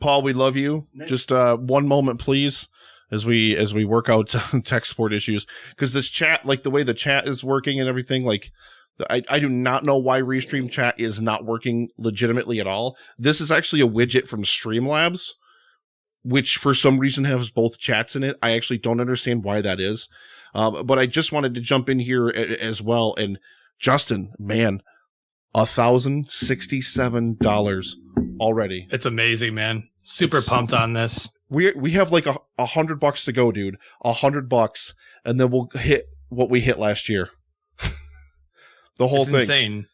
Paul, we love you. Just one moment, please, as we work out tech support issues. Because this chat, like the way the chat is working and everything, like I do not know why Restream chat is not working legitimately at all. This is actually a widget from Streamlabs, which for some reason has both chats in it. I actually don't understand why that is. But I just wanted to jump in here as well. And Justin, man, $1,067 already. It's amazing, man. Super pumped on this. We have like $100 to go, dude. $100, and then we'll hit what we hit last year. The whole thing. Insane.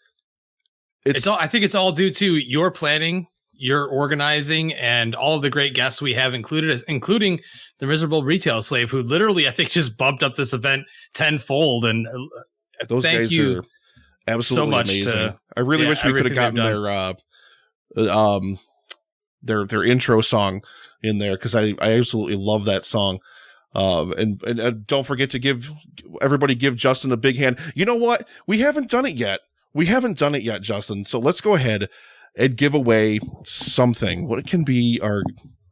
It's all. I think it's all due to your planning, your organizing, and all of the great guests we have included, including the miserable retail slave, who literally I think just bumped up this event tenfold. And those guys are absolutely so much amazing. I really wish we could have gotten their intro song in there, because I absolutely love that song. And don't forget to give Justin a big hand. You know what? We haven't done it yet. Justin. So let's go ahead and give away something. What it can be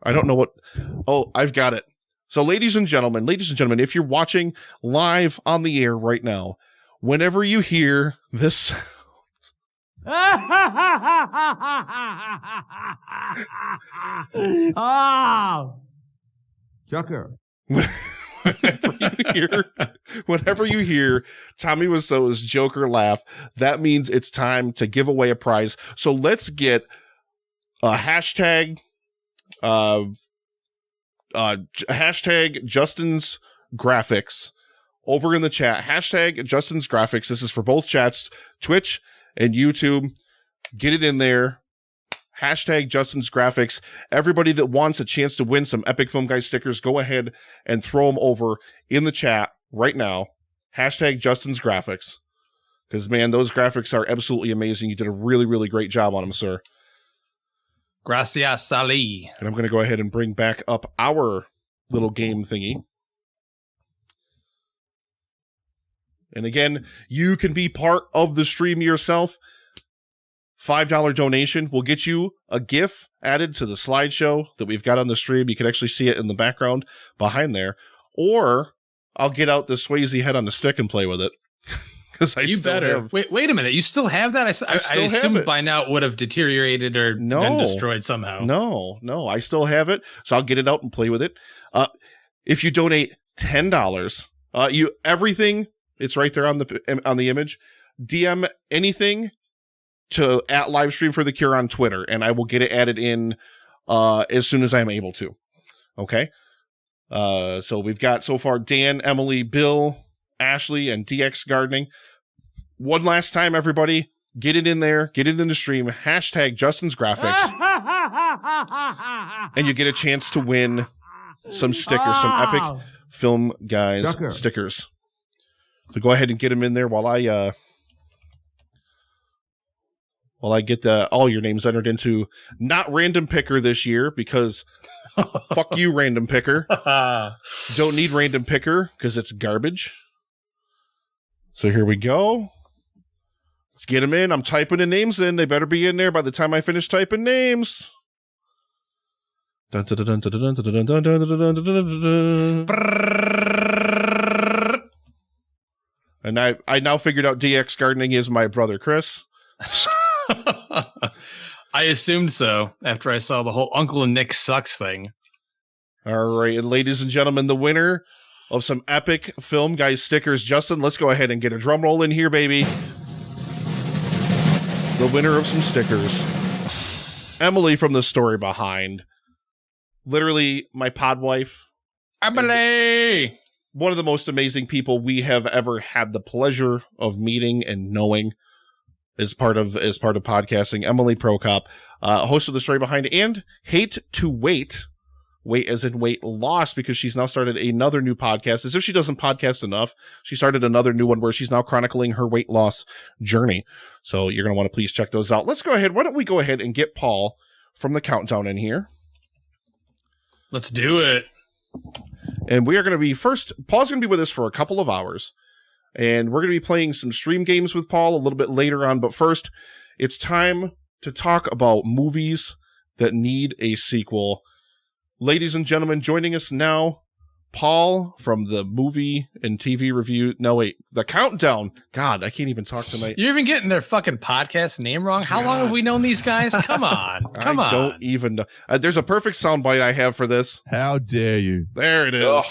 I don't know what. Oh, I've got it. So ladies and gentlemen, if you're watching live on the air right now, whenever you hear this. Chucker. Whenever you hear Tommy Wiseau's Joker laugh, that means it's time to give away a prize. So let's get a hashtag Justin's graphics over in the chat. Hashtag Justin's graphics. This is for both chats, Twitch and YouTube. Get it in there. Hashtag Justin's graphics. Everybody that wants a chance to win some Epic Film Guy stickers, go ahead and throw them over in the chat right now. Hashtag Justin's graphics. Because, man, those graphics are absolutely amazing. You did a really, really great job on them, sir. Gracias, Sally. And I'm going to go ahead and bring back up our little game thingy. And again, you can be part of the stream yourself. $5 donation will get you a GIF added to the slideshow that we've got on the stream. You can actually see it in the background behind there. Or I'll get out the Swayze head on the stick and play with it. Because you better have... wait a minute. You still have that? I assume by now it would have deteriorated or been destroyed somehow. No, I still have it. So I'll get it out and play with it. If you donate $10, everything, it's right there on the image. DM anything to @Livestream for the Cure on Twitter, and I will get it added in as soon as I'm able to. Okay? So we've got so far Dan, Emily, Bill, Ashley, and DX Gardening. One last time, everybody, get it in there, get it in the stream, hashtag Justin's graphics, and you get a chance to win some stickers, some Epic Film Guys stickers. So go ahead and get them in there while I get all your names entered into not Random Picker this year, because fuck you, Random Picker. Don't need Random Picker because it's garbage. So here we go. Let's get them in. I'm typing the names in. They better be in there by the time I finish typing names. And I now figured out DX Gardening is my brother, Chris. I assumed so after I saw the whole Uncle and Nick sucks thing. All right, and ladies and gentlemen, the winner of some Epic Film Guys stickers, Justin, let's go ahead and get a drum roll in here, baby. The winner of some stickers, Emily from The Story Behind. Literally my pod wife. Emily! One of the most amazing people we have ever had the pleasure of meeting and knowing. As part of podcasting, Emily Prokop, host of The Story Behind, and Hate to Wait as in weight loss, because she's now started another new podcast. As if she doesn't podcast enough, she started another new one where she's now chronicling her weight loss journey. So you're going to want to please check those out. Let's go ahead. Why don't we go ahead and get Paul from the countdown in here? Let's do it. And we are going to be first. Paul's going to be with us for a couple of hours. And we're going to be playing some stream games with Paul a little bit later on. But first, it's time to talk about movies that need a sequel. Ladies and gentlemen, joining us now, Paul from the movie and TV review. No, wait, the Countdown. God, I can't even talk tonight. You're even getting their fucking podcast name wrong. How long have we known these guys? Come on. I don't even know. There's a perfect soundbite I have for this. How dare you? There it is. Oh,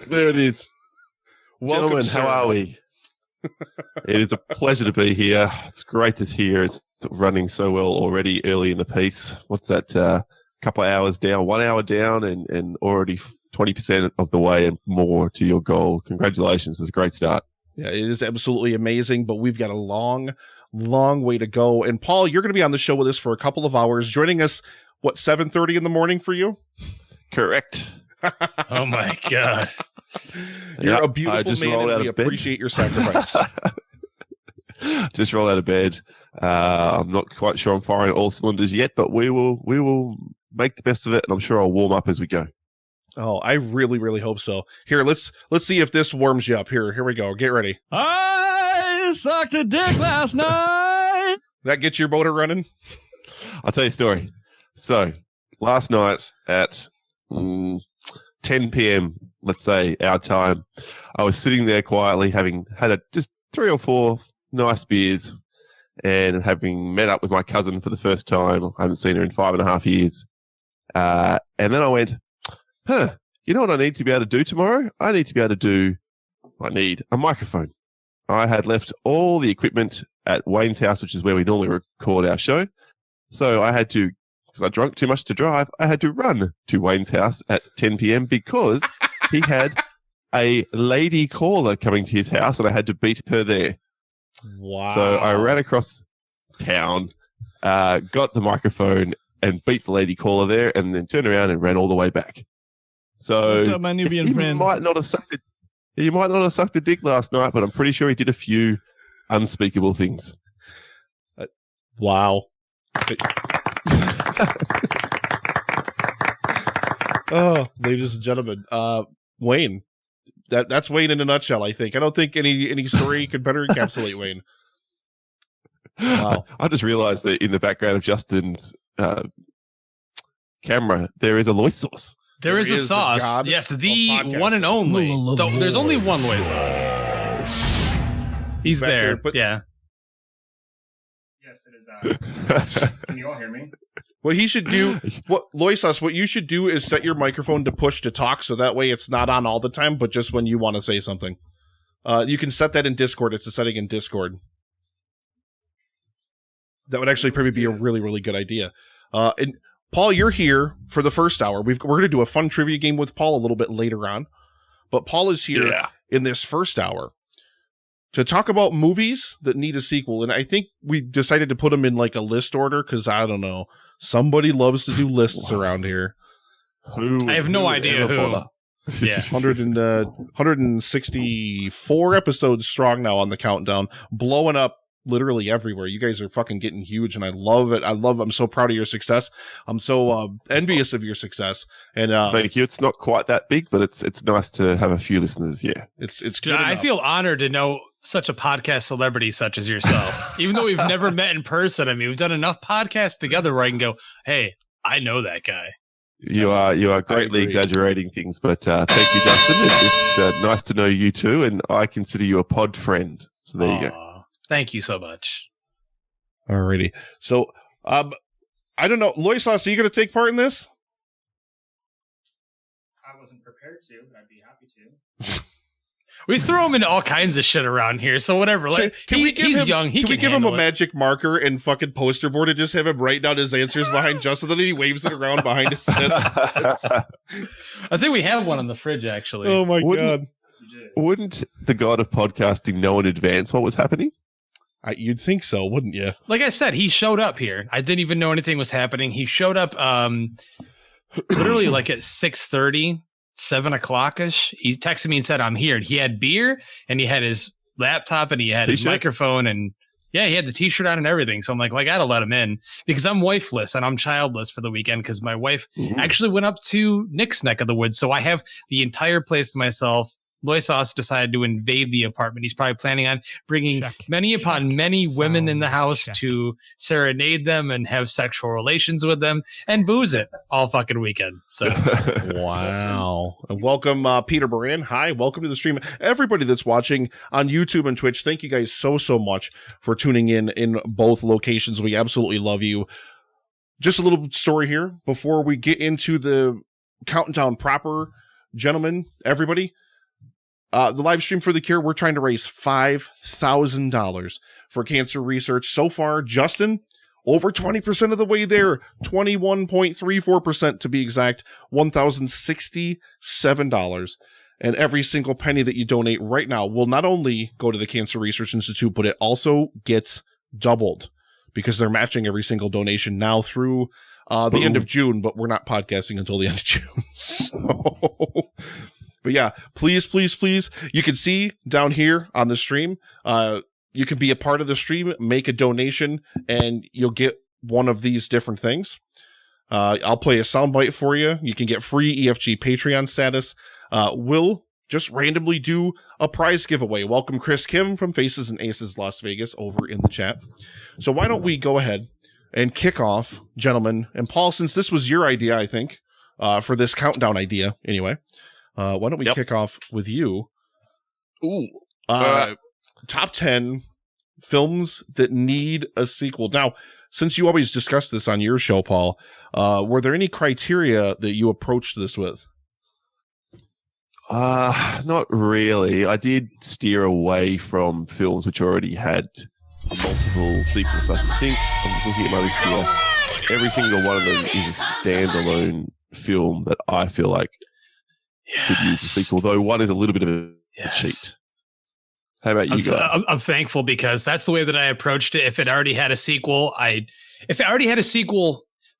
there it is. Welcome, Gentlemen, sir. how are we? It is a pleasure to be here. It's great to hear it's running so well already early in the piece. What's that? Couple of hours down, 1 hour down, and already 20% of the way and more to your goal. Congratulations. It's a great start. Yeah, it is absolutely amazing, but we've got a long way to go. And Paul, you're going to be on the show with us for a couple of hours, joining us, 7:30 in the morning for you? Correct. Oh my God. You're a beautiful man, and we appreciate your sacrifice. Just roll out of bed. I'm not quite sure I'm firing all cylinders yet, but we will make the best of it, and I'm sure I'll warm up as we go. Oh, I really hope so. Here, let's see if this warms you up. Here we go. Get ready. I sucked a dick last night. That gets your motor running? I'll tell you a story. So, last night at 10 p.m., let's say, our time, I was sitting there quietly, having had just 3 or 4 nice beers, and having met up with my cousin for the first time. I haven't seen her in 5.5 years. And then I went, you know what I need to be able to do tomorrow? I need a microphone. I had left all the equipment at Wayne's house, which is where we normally record our show. So I had to, because I drank too much to drive, I had to run to Wayne's house at 10 p.m. because he had a lady caller coming to his house, and I had to beat her there. Wow. So I ran across town, got the microphone, and beat the lady caller there, and then turned around and ran all the way back. So What's up, my Nubian friend? He might not have sucked a dick last night, but I'm pretty sure he did a few unspeakable things. Wow. Oh, ladies and gentlemen, Wayne. That's Wayne in a nutshell, I think. I don't think any story could better encapsulate Wayne. Wow. I just realized that in the background of Justin's camera, there is a Loy sauce. There is a sauce. Yes, the one and only. There's only one Loy sauce. He's there. But yeah. Yes, it is. Can you all hear me? What he should do, what you should do is set your microphone to push to talk, so that way it's not on all the time, but just when you want to say something. You can set that in Discord. It's a setting in Discord. That would actually probably be a really good idea. And Paul, you're here for the first hour. We're going to do a fun trivia game with Paul a little bit later on, but Paul is here in this first hour to talk about movies that need a sequel. And I think we decided to put them in like a list order because I don't know. Somebody loves to do lists around here. I have no idea who. Yeah, 164 episodes strong now on the countdown, blowing up literally everywhere. You guys are fucking getting huge, and I love it. I'm so proud of your success. I'm so envious of your success. And thank you. It's not quite that big, but it's nice to have a few listeners. Yeah, it's good. I feel honored to know such a podcast celebrity such as yourself. Even though we've never met in person, I mean, we've done enough podcasts together where I can go, hey, I know that guy. You are greatly exaggerating things, but thank you, Justin. It's nice to know you too, and I consider you a pod friend. So there you go. Thank you so much. Alrighty. So, I don't know, Loy Sauce, are you going to take part in this? I wasn't prepared to, but I'd be happy to. We throw him into all kinds of shit around here, so whatever. Like, he's young. Can we give him a magic marker and fucking poster board and just have him write down his answers behind Justin, and then he waves it around behind his head? I think we have one in the fridge, actually. Oh my god! Wouldn't the god of podcasting know in advance what was happening? You'd think so, wouldn't you? Like I said, he showed up here. I didn't even know anything was happening. He showed up literally like at 6:30. 7 o'clock-ish. He texted me and said, I'm here. And he had beer, and he had his laptop, and he had his microphone, and yeah, he had the t-shirt on and everything. So I'm like, well, I gotta let him in because I'm wifeless and I'm childless for the weekend because my wife actually went up to Nick's neck of the woods. So I have the entire place to myself. Loisos decided to invade the apartment. He's probably planning on bringing Check. many upon Check. many women in the Sound house check. to serenade them and have sexual relations with them and booze it all fucking weekend. So Wow. And welcome, Peter Moran. Hi, welcome to the stream. Everybody that's watching on YouTube and Twitch, thank you guys so much for tuning in both locations. We absolutely love you. Just a little story here before we get into the countdown proper. Gentlemen, everybody, the live stream for the cure, we're trying to raise $5,000 for cancer research. So far, Justin, over 20% of the way there, 21.34% to be exact, $1,067. And every single penny that you donate right now will not only go to the Cancer Research Institute, but it also gets doubled because they're matching every single donation now through the end of June, but we're not podcasting until the end of June. So... But yeah, please. You can see down here on the stream, you can be a part of the stream, make a donation, and you'll get one of these different things. I'll play a soundbite for you. You can get free EFG Patreon status. We'll just randomly do a prize giveaway. Welcome Chris Kim from Faces and Aces Las Vegas over in the chat. So why don't we go ahead and kick off, gentlemen, and Paul, since this was your idea, I think, for this countdown idea anyway. Why don't we kick off with you? Ooh. Top 10 films that need a sequel. Now, since you always discuss this on your show, Paul, were there any criteria that you approached this with? Not really. I did steer away from films which already had multiple sequels. I think, I'm just looking at my list here, every single one of them is a standalone film that I feel like could use a sequel, though one is a little bit of a cheat. How about you guys? I'm thankful because that's the way that I approached it. If it already had a sequel,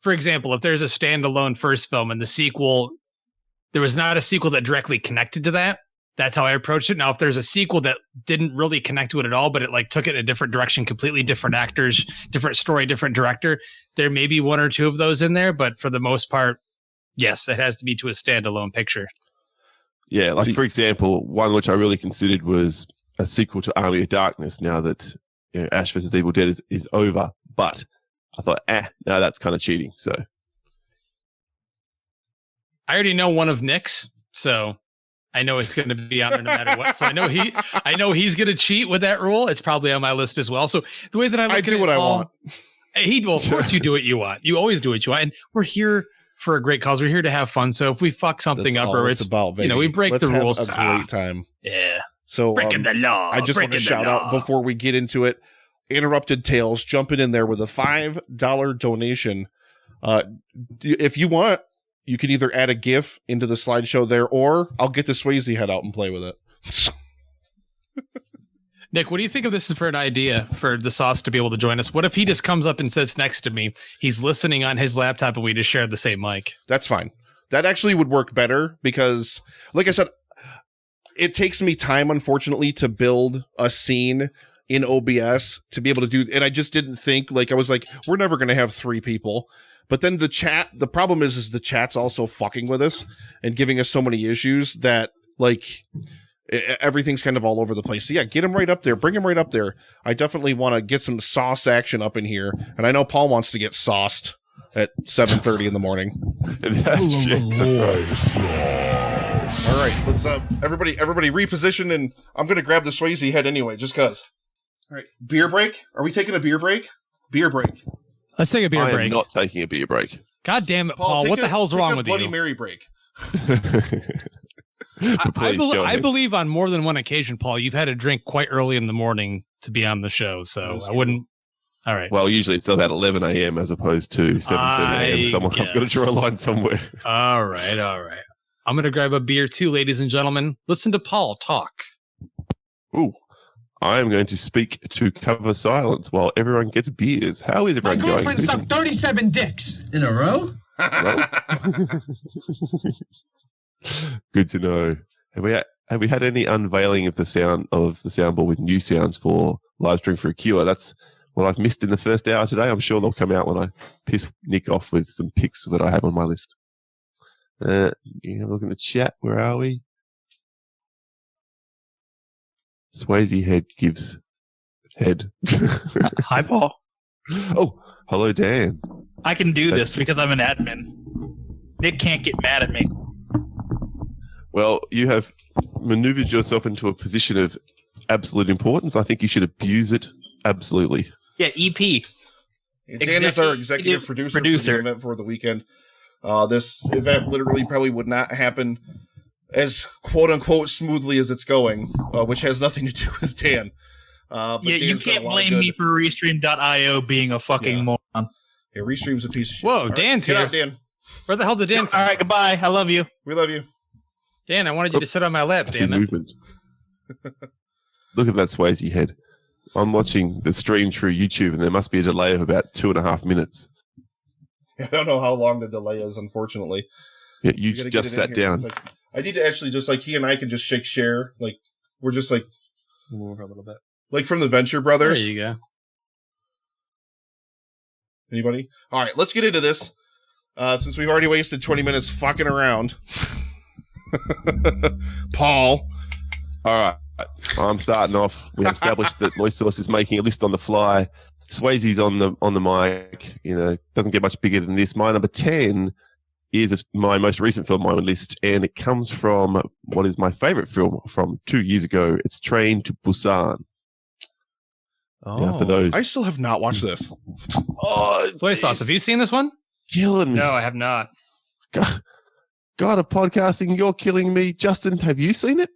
for example, if there's a standalone first film and the sequel, there was not a sequel that directly connected to that, that's how I approached it. Now, if there's a sequel that didn't really connect to it at all, but it like took it in a different direction, completely different actors, different story, different director, there may be one or two of those in there, but for the most part, yes, it has to be to a standalone picture. Yeah, like for example, one which I really considered was a sequel to Army of Darkness. Now that Ash vs. Evil Dead is over, but I thought, no, that's kind of cheating. So I already know one of Nick's, so I know it's going to be on there no matter what. So I know he's going to cheat with that rule. It's probably on my list as well. So the way that I do what I want. Well, of course you do what you want. You always do what you want, and we're here for a great cause. We're here to have fun. So if we fuck something up, or it's about, baby. We break the rules. Have a great time. Yeah. So breaking the law. I just want to shout out before we get into it. Interrupted Tales jumping in there with a $5 donation. If you want, you can either add a GIF into the slideshow there, or I'll get the Swayze head out and play with it. Nick, what do you think of this for an idea for the sauce to be able to join us? What if he just comes up and sits next to me? He's listening on his laptop and we just share the same mic. That's fine. That actually would work better because, like I said, it takes me time, unfortunately, to build a scene in OBS to be able to do. And I just didn't think, I was like, we're never going to have 3 people. But then the problem is the chat's also fucking with us and giving us so many issues that, everything's kind of all over the place. So yeah, get him right up there. Bring him right up there. I definitely want to get some sauce action up in here. And I know Paul wants to get sauced at 7:30 in the morning. That's All right, let's everybody reposition, and I'm gonna grab the Swayze head anyway, just cause. All right, beer break. Are we taking a beer break? Beer break. Let's take a beer break. I am not taking a beer break. God damn it, Paul! What the hell's wrong with you? Bloody Mary break. I believe on more than one occasion, Paul, you've had a drink quite early in the morning to be on the show, so I wouldn't. All right. Well, usually it's about 11 a.m. as opposed to 7:30 a.m. I've got to draw a line somewhere. All right. I'm going to grab a beer too, ladies and gentlemen. Listen to Paul talk. Ooh. I am going to speak to cover silence while everyone gets beers. How is everyone going? My girlfriend sucked 37 dicks. In a row? Good to know. Have we had any unveiling of the soundboard with new sounds for Livestream for a Cure? That's what I've missed in the first hour today. I'm sure they'll come out when I piss Nick off with some picks that I have on my list. You have a look in the chat. Where are we? Swayze head gives head. Hi, Paul. Oh, hello, Dan. I can do this because I'm an admin. Nick can't get mad at me. Well, you have maneuvered yourself into a position of absolute importance. I think you should abuse it absolutely. Yeah, EP. Dan is our executive producer for the event for the weekend. This event literally probably would not happen as quote-unquote smoothly as it's going, which has nothing to do with Dan. But yeah, you can't blame me for Restream.io being a fucking moron. Yeah, Restream's a piece of shit. Whoa, Dan's here. Get out, Dan. Where the hell did Dan come? All right, goodbye. I love you. We love you. Dan, I wanted you to sit on my lap, I see damn it. movement. Look at that Swayze head. I'm watching the stream through YouTube, and there must be a delay of about 2.5 minutes. I don't know how long the delay is, unfortunately. Yeah, you just sat down. Like, I need to actually just like he and I can just share. Like we're just like move over a little bit. Like from the Venture Brothers. There you go. Anybody? All right, let's get into this. Since we've already wasted 20 minutes fucking around. Paul. All right. I'm starting off. We established that Moist Sauce is making a list on the fly. Swayze's on the mic. You know, doesn't get much bigger than this. My number 10 is my most recent film on my list, and it comes from what is my favorite film from 2 years ago. It's Train to Busan. Oh, yeah, for those. I still have not watched this. Oh, Soy Sauce, have you seen this one? Killing me. No, I have not. God of podcasting, you're killing me. Justin, have you seen it?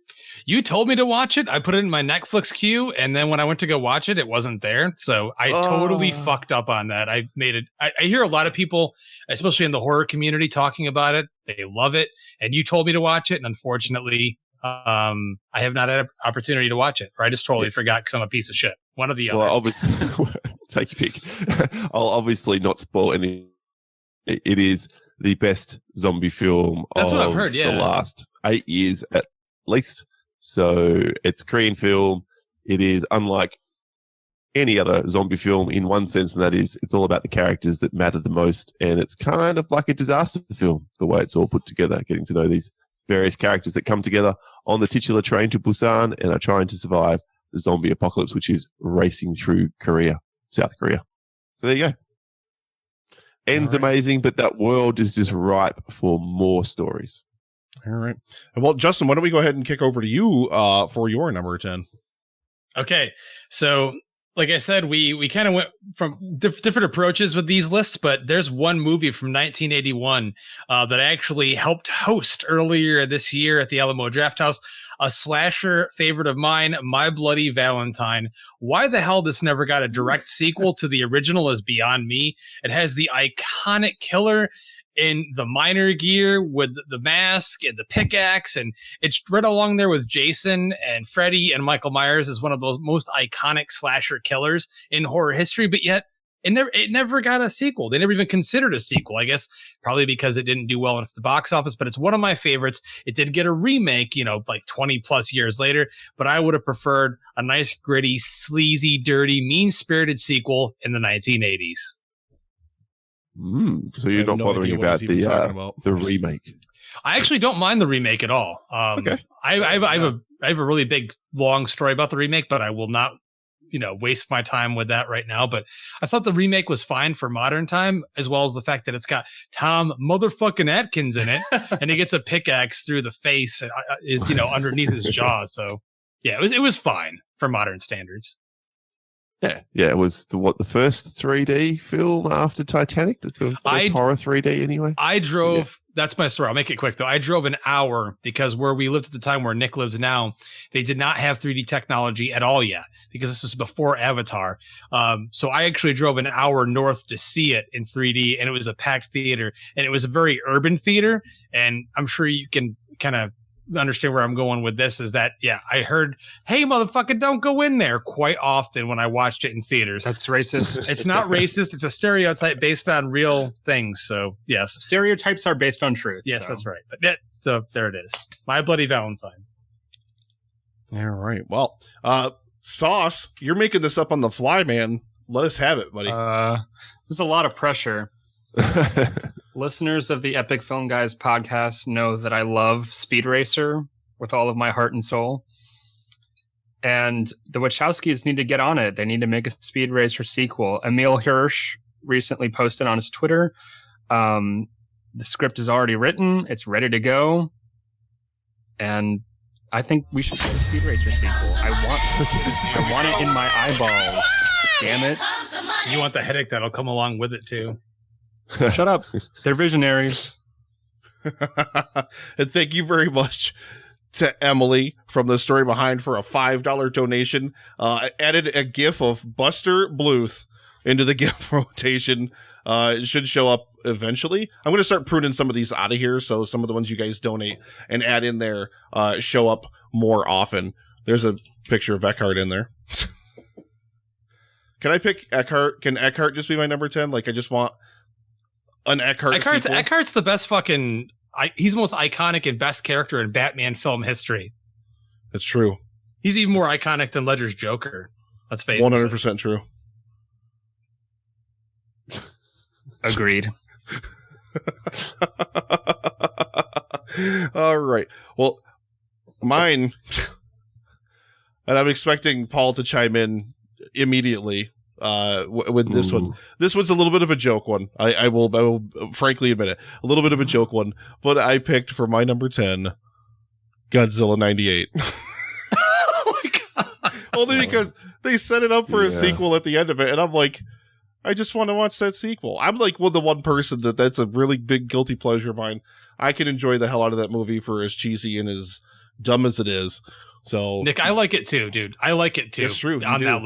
You told me to watch it. I put it in my Netflix queue, and then when I went to go watch it, it wasn't there. So I totally fucked up on that. I made it. I hear a lot of people, especially in the horror community, talking about it. They love it, and you told me to watch it, and unfortunately, I have not had an opportunity to watch it, or I just totally forgot because I'm a piece of shit. One of the other. Well, obviously, take your pick. I'll obviously not spoil any. It is the best zombie film That's of what I've heard, the last 8 years at least. So it's a Korean film. It is unlike any other zombie film in one sense, and that is it's all about the characters that matter the most. And it's kind of like a disaster film, the way it's all put together, getting to know these various characters that come together on the titular train to Busan and are trying to survive the zombie apocalypse, which is racing through South Korea. So there you go. Ends amazing, but that world is just ripe for more stories. All right. Well, Justin, why don't we go ahead and kick over to you for your number 10? Okay. So, like I said, we kind of went from different approaches with these lists, but there's one movie from 1981 that I actually helped host earlier this year at the Alamo Drafthouse. A slasher favorite of mine, My Bloody Valentine. Why the hell this never got a direct sequel to the original is beyond me. It has the iconic killer in the miner gear with the mask and the pickaxe, and it's right along there with Jason and Freddy and Michael Myers as one of those most iconic slasher killers in horror history, but yet it never got a sequel. They never even considered a sequel, I guess, probably because it didn't do well enough at the box office, but it's one of my favorites. It did get a remake, like 20 plus years later, but I would have preferred a nice, gritty, sleazy, dirty, mean-spirited sequel in the 1980s. So you're not bothering about the remake? I actually don't mind the remake at all. Okay. I have a really big, long story about the remake, but I will not waste my time with that right now. But I thought the remake was fine for modern time, as well as the fact that it's got Tom motherfucking Atkins in it, and he gets a pickaxe through the face, and is underneath his jaw. So yeah, it was fine for modern standards. Yeah, it was the first 3D film after Titanic, the first horror 3D anyway. I drove. That's my story. I'll make it quick though. I drove an hour because where we lived at the time, where Nick lives now, they did not have 3D technology at all yet because this was before Avatar. So I actually drove an hour north to see it in 3D, and it was a packed theater, and it was a very urban theater. And I'm sure you can kind of understand where I'm going with this is that, I heard, hey, motherfucker, don't go in there quite often when I watched it in theaters. That's racist. It's not racist. It's a stereotype based on real things. So, yes. Stereotypes are based on truth. Yes, that's right. But so there it is. My Bloody Valentine. All right. Well, Sauce, you're making this up on the fly, man. Let us have it, buddy. There's a lot of pressure. Listeners of the Epic Film Guys podcast know that I love Speed Racer with all of my heart and soul. And the Wachowskis need to get on it. They need to make a Speed Racer sequel. Emil Hirsch recently posted on his Twitter. The script is already written. It's ready to go. And I think we should get a Speed Racer sequel. I want it in my eyeballs. Damn it. You want the headache that'll come along with it, too. Shut up. They're visionaries. And thank you very much to Emily from The Story Behind for a $5 donation. Added a GIF of Buster Bluth into the GIF rotation. It should show up eventually. I'm going to start pruning some of these out of here, so some of the ones you guys donate and add in there show up more often. There's a picture of Eckhart in there. Can I pick Eckhart? Can Eckhart just be my number 10? Like, I just want an Eckhart sequel. Eckhart's the best fucking... he's the most iconic and best character in Batman film history. That's true. He's even more iconic than Ledger's Joker. Let's face it. 100% true. Agreed. All right. Well, mine, and I'm expecting Paul to chime in immediately with this one. This one's a little bit of a joke one. I will frankly admit it. A little bit of a joke one. But I picked for my number 10, Godzilla 98. Oh my God. Only because they set it up for a sequel at the end of it. And I'm like, I just want to watch that sequel. I'm like the one person that's a really big guilty pleasure of mine. I can enjoy the hell out of that movie for as cheesy and as dumb as it is. So Nick, I like it too, dude. I like it too. It's true. On that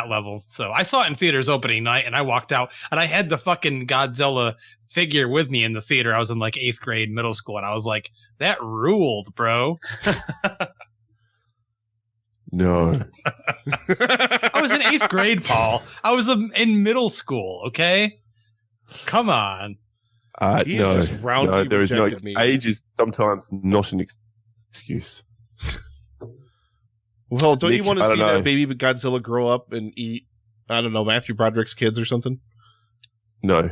level. So I saw it in theaters opening night and I walked out and I had the fucking Godzilla figure with me in the theater. I was in like 8th grade middle school and I was like, that ruled, bro. No. I was in 8th grade, Paul. I was in middle school, okay? Come on. No, there is no... me. Age is sometimes not an excuse. Well, don't Nick, you want to see know. that baby Godzilla grow up and eat, I don't know, Matthew Broderick's kids or something? No.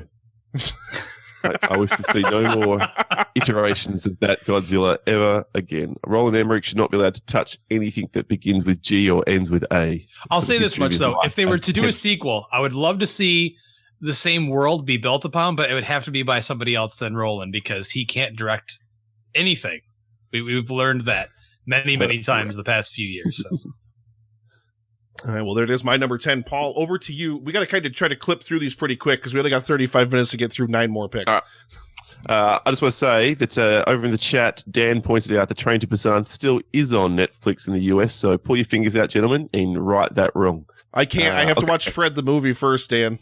I wish to see no more iterations of that Godzilla ever again. Roland Emmerich should not be allowed to touch anything that begins with G or ends with A. I'll say this much, though. If they were to do a sequel, I would love to see the same world be built upon, but it would have to be by somebody else than Roland because he can't direct anything. We've learned that many times the past few years. So. All right, well, there it is, my number 10. Paul, over to you. We got to kind of try to clip through these pretty quick because we only got 35 minutes to get through 9 more picks. I just want to say that over in the chat, Dan pointed out the Train to Busan still is on Netflix in the US, so pull your fingers out, gentlemen, and right that wrong. I can't. I have to watch Fred the movie first, Dan.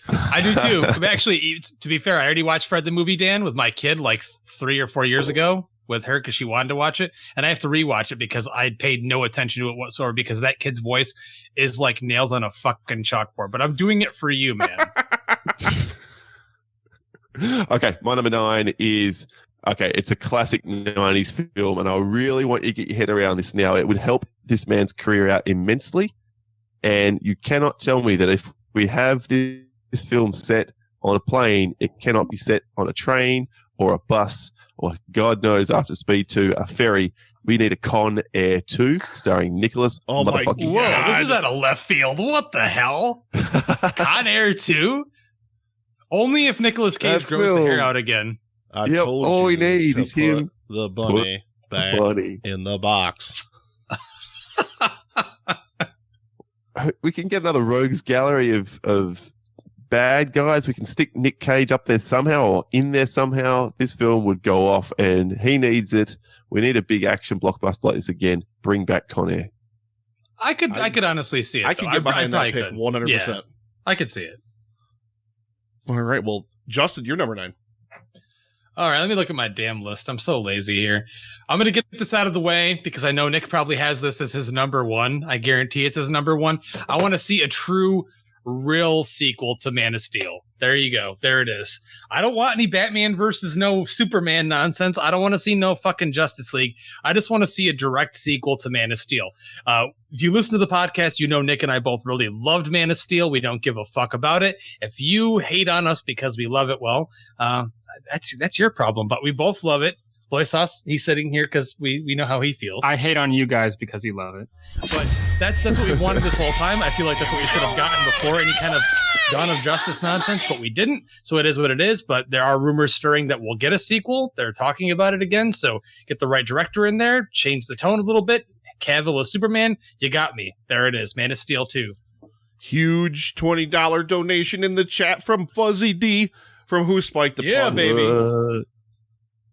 I do too. Actually, to be fair, I already watched Fred the movie, Dan, with my kid like 3 or 4 years ago. With her because she wanted to watch it, and I have to rewatch it because I paid no attention to it whatsoever because that kid's voice is like nails on a fucking chalkboard. But I'm doing it for you, man. Okay, my number 9 is it's a classic 90s film, and I really want you to get your head around this now. It would help this man's career out immensely, and you cannot tell me that if we have this film set on a plane, it cannot be set on a train or a bus. Or God knows, after Speed 2, a ferry. We need a Con Air 2 starring Nicholas. Oh my God. Whoa, this is out of left field. What the hell? Con Air 2? Only if Nicolas Cage grows the hair out again. I told all we need is him. The bunny back in the box. We can get another rogues gallery of bad guys. We can stick Nick Cage up there somehow or in there somehow. This film would go off and he needs it. We need a big action blockbuster like this again. Bring back Con Air. I could honestly see it. I could get behind that pick 100%. Yeah, I could see it. All right. Well, Justin, you're number 9. All right. Let me look at my damn list. I'm so lazy here. I'm going to get this out of the way because I know Nick probably has this as his number 1. I guarantee it's his number 1. I want to see a true real sequel to Man of Steel. There you go. There it is. I don't want any Batman versus no Superman nonsense. I don't want to see no fucking Justice League. I just want to see a direct sequel to Man of Steel. If you listen to the podcast, you know Nick and I both really loved Man of Steel. We don't give a fuck about it. If you hate on us because we love it, well, that's your problem. But we both love it. Boy Sauce, he's sitting here because we know how he feels. I hate on you guys because you love it. But that's what we've wanted this whole time. I feel like that's what we should have gotten before any kind of Dawn of Justice nonsense, but we didn't. So it is what it is. But there are rumors stirring that we'll get a sequel. They're talking about it again. So get the right director in there, change the tone a little bit. Cavill as Superman, you got me. There it is. Man of Steel 2. Huge $20 donation in the chat from Fuzzy D from Who Spiked the Puns. Baby.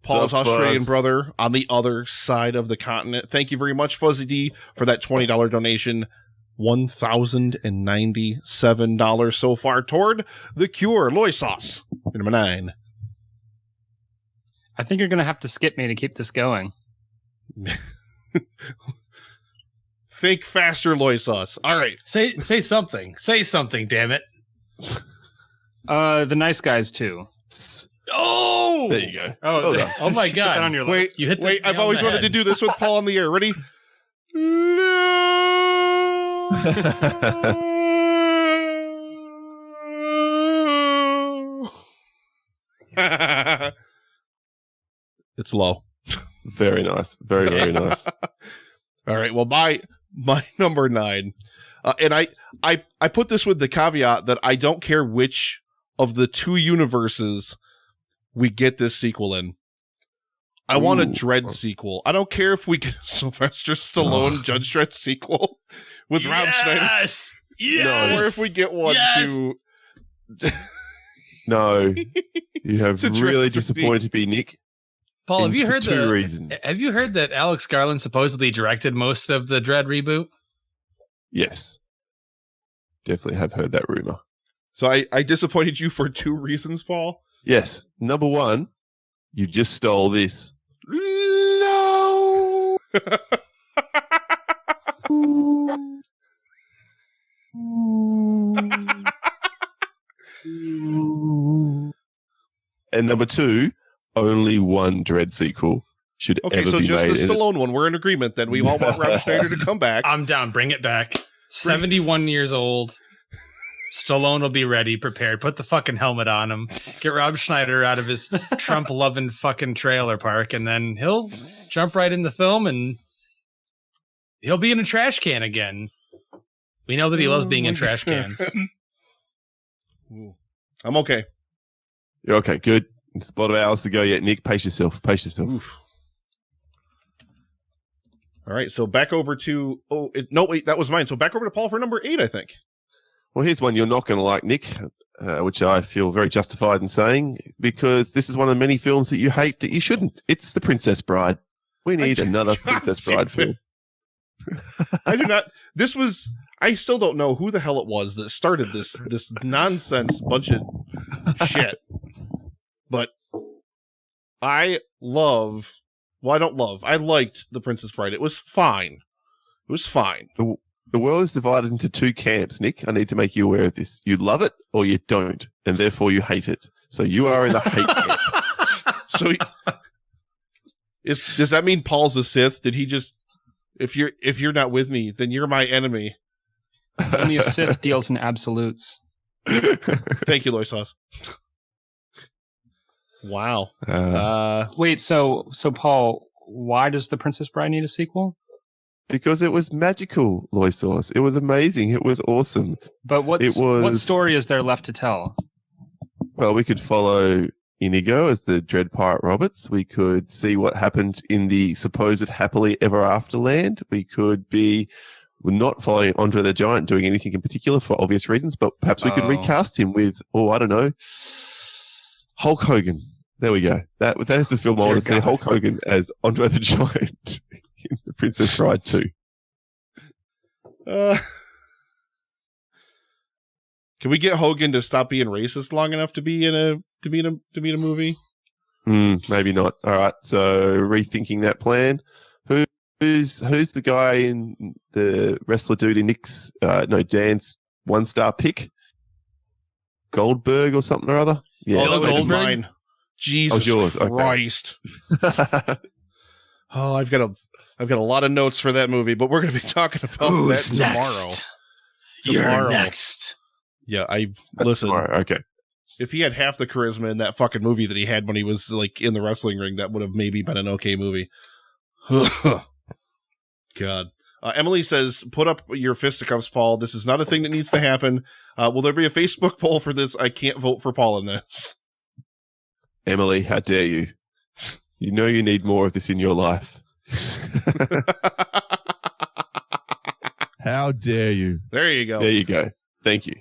Paul's Australian brother on the other side of the continent. Thank you very much, Fuzzy D, for that $20 donation. $1,097 so far toward The Cure. Loy Sauce, number 9. I think you're going to have to skip me to keep this going. Think faster, Loy Sauce. All right. Say something. Say something, damn it. The Nice Guys 2. Oh! There you go. Oh my God. Put that on your Wait, list. You hit the wait. I've nail on always the wanted head. to do this with Paul on the air. Ready? It's low. Very nice. Very, very nice. All right. Well, my number 9, and I put this with the caveat that I don't care which of the two universes we get this sequel in. I want a Dredd sequel. I don't care if we get a Sylvester Stallone Judge Dredd sequel with Rob Schneider. Yes! Yes! Or if we get one to... No. You have It's a really Dredd for me. disappointed me, Nick. Paul, have you for heard two reasons. Have you heard that Alex Garland supposedly directed most of the Dredd reboot? Yes. Definitely have heard that rumor. So I disappointed you for 2 reasons, Paul. Yes. Number 1, you just stole this. No. And number 2, only one Dredd sequel should Okay, ever so be just made. the Stallone one. We're in agreement then. We all want Rob Schneider to come back. I'm down. Bring it back. 71 years old. Stallone will be ready, prepared. Put the fucking helmet on him. Get Rob Schneider out of his Trump-loving fucking trailer park, and then he'll jump right in the film, and he'll be in a trash can again. We know that he loves being in trash cans. I'm okay. You're okay, good. It's a lot of hours to go yet, Nick. Pace yourself. Pace yourself. Oof. All right, so back over to... no, wait, that was mine. So back over to Paul for number 8, I think. Well, here's one you're not going to like, Nick, which I feel very justified in saying, because this is one of the many films that you hate that you shouldn't. It's The Princess Bride. We need another Princess Bride film. I do not... This was... I still don't know who the hell it was that started this nonsense bunch of shit. But I love... Well, I don't love. I liked The Princess Bride. It was fine. It was fine. The world is divided into 2 camps, Nick. I need to make you aware of this. You love it or you don't, and therefore you hate it. So you are in the hate camp. So does that mean Paul's a Sith? Did he just... If you're not with me, then you're my enemy. Only a Sith deals in absolutes. Thank you, Loy Sauce. Wow. Wait, so Paul, why does The Princess Bride need a sequel? Because it was magical, Loy Sauce. It was amazing. It was awesome. But what story is there left to tell? Well, we could follow Inigo as the Dread Pirate Roberts. We could see what happened in the supposed happily ever after land. We could be not following Andre the Giant doing anything in particular for obvious reasons, but perhaps we could recast him with, I don't know, Hulk Hogan. There we go. That is the film I want to see. Hulk Hogan as Andre the Giant in The Princess Bride 2. Can we get Hogan to stop being racist long enough to be in a movie? Maybe not. All right. So rethinking that plan. Who's the guy in the wrestler dude in Nick's Dan's 1-star pick? Goldberg or something or other? Yeah. That was mine. Jesus yours. Christ. Okay. I've got a lot of notes for that movie, but we're going to be talking about Who's that tomorrow. next? You're next. Yeah, That's listen. tomorrow. Okay. if he had half the charisma in that fucking movie that he had when he was like in the wrestling ring, that would have maybe been an okay movie. God. Emily says, put up your fisticuffs, Paul. This is not a thing that needs to happen. Will there be a Facebook poll for this? I can't vote for Paul in this. Emily, how dare you? You know you need more of this in your life. How dare you? There you go. There you go. Thank you.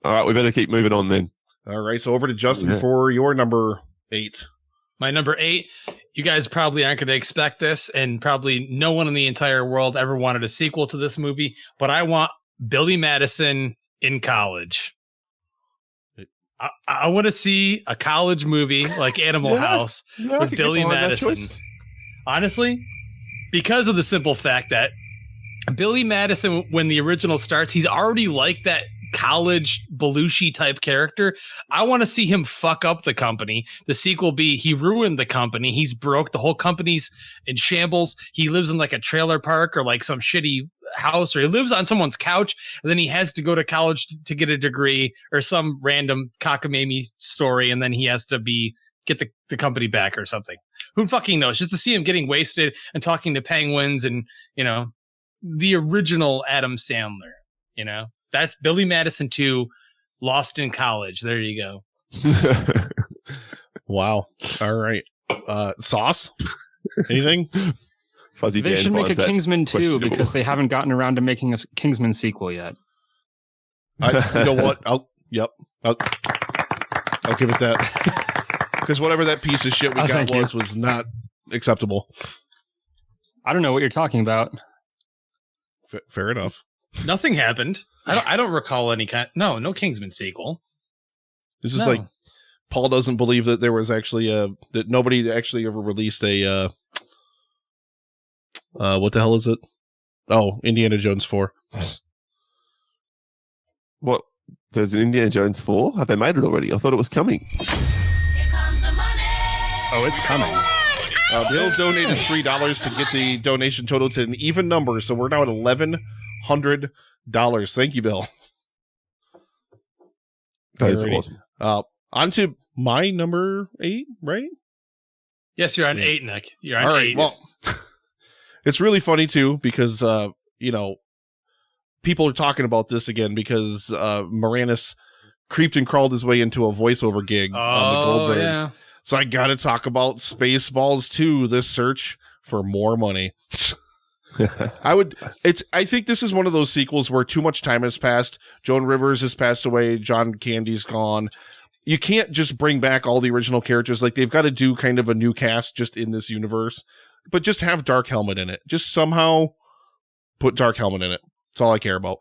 All right, we better keep moving on then. All right, so over to Justin for your number 8. My number 8, you guys probably aren't going to expect this, and probably no one in the entire world ever wanted a sequel to this movie, but I want Billy Madison in college. I want to see a college movie like Animal House with Billy Madison. Honestly, because of the simple fact that Billy Madison, when the original starts, he's already like that college Belushi type character. I want to see him fuck up the company. The sequel be he ruined the company. He's broke. The whole company's in shambles. He lives in like a trailer park or like some shitty house, or he lives on someone's couch, and then he has to go to college to get a degree or some random cockamamie story, and then he has to get the company back or something. Who fucking knows? Just to see him getting wasted and talking to penguins and, you know, the original Adam Sandler, you know? That's Billy Madison 2, Lost in College. There you go. Wow. All right. Sauce? Anything? Fuzzy They Dan should make a finds that Kingsman 2 questionable. because they haven't gotten around to making a Kingsman sequel yet. You know what? I'll give it that. Because whatever that piece of shit we got was not acceptable. I don't know what you're talking about. Fair enough. Nothing happened. I don't recall any kind. No Kingsman sequel. This is like Paul doesn't believe that there was actually that nobody actually ever released a what the hell is it? Oh, Indiana Jones 4. What? There's an Indiana Jones 4? Have they made it already? I thought it was coming. Here comes the money. Oh, it's coming. Bill donated $3 to get the donation total to an even number, so we're now at $1,100. Thank you, Bill. That is Alrighty. awesome. On to my number 8, right? Yes, you're on 8, Nick. You're on All right. 8. Well, it's really funny too because you know, people are talking about this again because Moranis creeped and crawled his way into a voiceover gig on the Goldbergs. Yeah. So I got to talk about Spaceballs 2, this search for more money. I think this is one of those sequels where too much time has passed. Joan Rivers has passed away. John Candy's gone. You can't just bring back all the original characters. Like, they've got to do kind of a new cast just in this universe, but just have Dark Helmet in it. Just somehow put Dark Helmet in it. That's all I care about.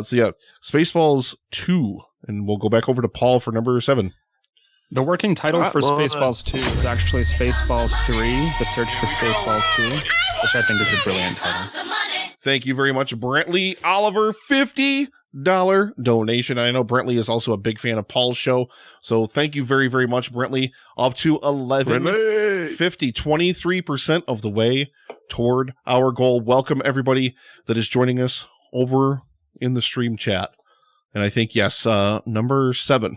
So yeah, Spaceballs 2, and we'll go back over to Paul for number 7. The working title for Spaceballs 2 is actually Spaceballs 3, The Search for Spaceballs 2, which I think is a brilliant title. Thank you very much, Brentley Oliver. $50 donation. I know Brentley is also a big fan of Paul's show, so thank you very, very much, Brentley. Up to 1150, 23% of the way toward our goal. Welcome everybody that is joining us over in the stream chat. And I think, yes, number 7.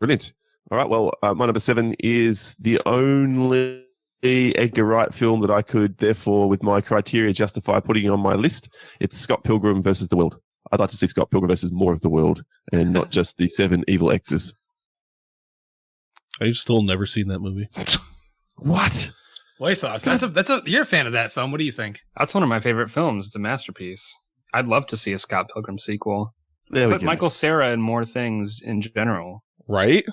Brilliant. All right. Well, my number 7 is the only Edgar Wright film that I could, therefore, with my criteria, justify putting on my list. It's Scott Pilgrim versus the World. I'd like to see Scott Pilgrim versus more of the world and not just the 7 evil exes. I've still never seen that movie. What? Waysaw. You're a fan of that film. What do you think? That's one of my favorite films. It's a masterpiece. I'd love to see a Scott Pilgrim sequel. There we But go. Michael Cera and more things in general. Right?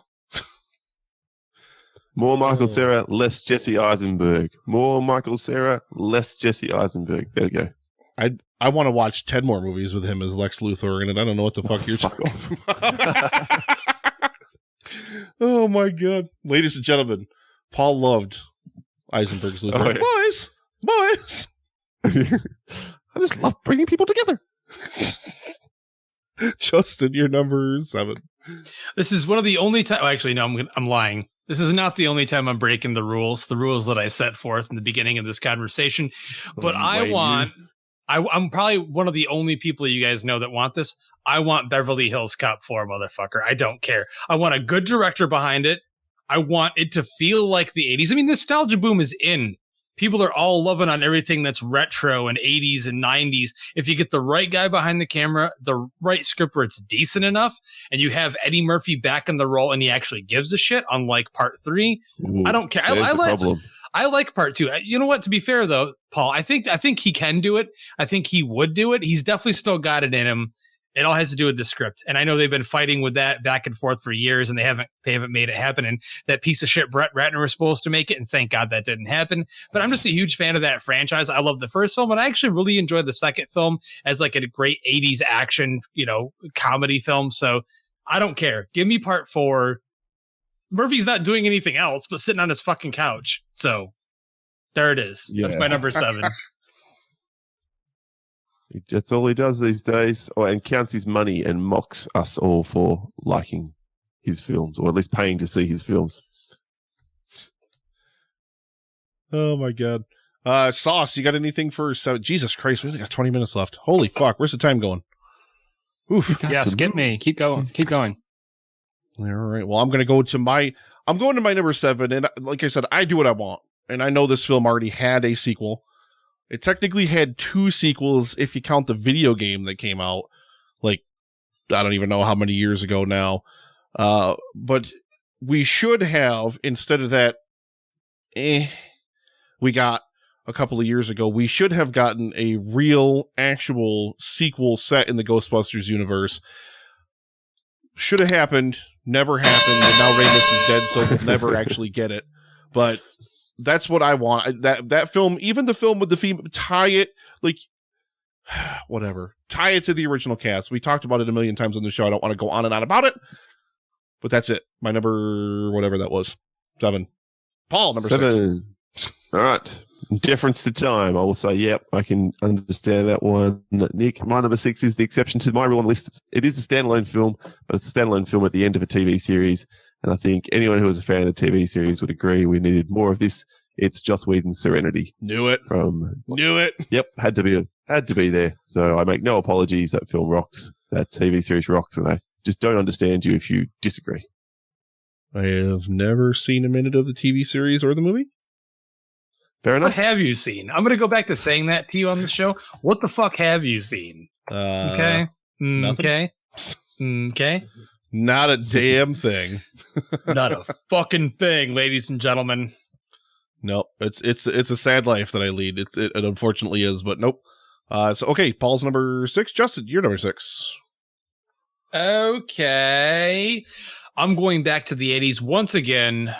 More Michael Cera, less Jesse Eisenberg. More Michael Cera, less Jesse Eisenberg. There we go. I want to watch 10 more movies with him as Lex Luthor, and I don't know what the fuck you're talking about. Oh my god. Ladies and gentlemen, Paul loved Eisenberg's Luthor. Oh, yeah. Boys! I just love bringing people together. Justin, you're number 7. This is one of the only times. Actually, no, I'm lying. This is not the only time I'm breaking the rules that I set forth in the beginning of this conversation. But I'm probably one of the only people you guys know that want this. I want Beverly Hills Cop 4, motherfucker. I don't care. I want a good director behind it. I want it to feel like the 80s. I mean, nostalgia boom is in. People are all loving on everything that's retro and 80s and 90s. If you get the right guy behind the camera, the right script where it's decent enough, and you have Eddie Murphy back in the role and he actually gives a shit, unlike part 3, I don't care. I like part 2. You know what? To be fair, though, Paul, I think he can do it. I think he would do it. He's definitely still got it in him. It all has to do with the script. And I know they've been fighting with that back and forth for years, and they haven't made it happen. And that piece of shit Brett Ratner was supposed to make it, and thank God that didn't happen. But I'm just a huge fan of that franchise. I love the first film, and I actually really enjoyed the second film as like a great 80s action, comedy film. So I don't care. Give me part 4. Murphy's not doing anything else but sitting on his fucking couch. So there it is. Yeah. That's my number 7. That's all he does these days, and counts his money and mocks us all for liking his films, or at least paying to see his films. Oh my God. Sauce, you got anything for 7? Jesus Christ, we only got 20 minutes left. Holy fuck, where's the time going? Oof. Yeah, skip me. Keep going. Keep going. All right. Well, I'm going to my number 7, and like I said, I do what I want. And I know this film already had a sequel. It technically had 2 sequels if you count the video game that came out, like, I don't even know how many years ago now. But we should have, instead of that, we got a couple of years ago, we should have gotten a real, actual sequel set in the Ghostbusters universe. Should have happened, never happened, and now Ramus is dead, so we'll never actually get it. But that's what I want. That film, even the film with the female, tie it, like, whatever. Tie it to the original cast. We talked about it a million times on the show. I don't want to go on and on about it. But that's it. My number, whatever that was. 7. Paul, number 7. 6. All right. Difference to time. I will say, yep, I can understand that one. Nick, my number 6 is the exception to my rule on the list. It is a standalone film, but it's a standalone film at the end of a TV series. And I think anyone who was a fan of the TV series would agree we needed more of this. It's Joss Whedon's Serenity. Knew it. Knew it. Yep, had to be there. So I make no apologies. That film rocks. That TV series rocks, and I just don't understand you if you disagree. I have never seen a minute of the TV series or the movie. Fair enough. What have you seen? I'm going to go back to saying that to you on the show. What the fuck have you seen? Okay. Nothing. Okay. Not a damn thing. Not a fucking thing, ladies and gentlemen. No, it's a sad life that I lead. It unfortunately is, but nope. So okay, Paul's number 6. Justin, you're number 6. Okay. I'm going back to the 80s once again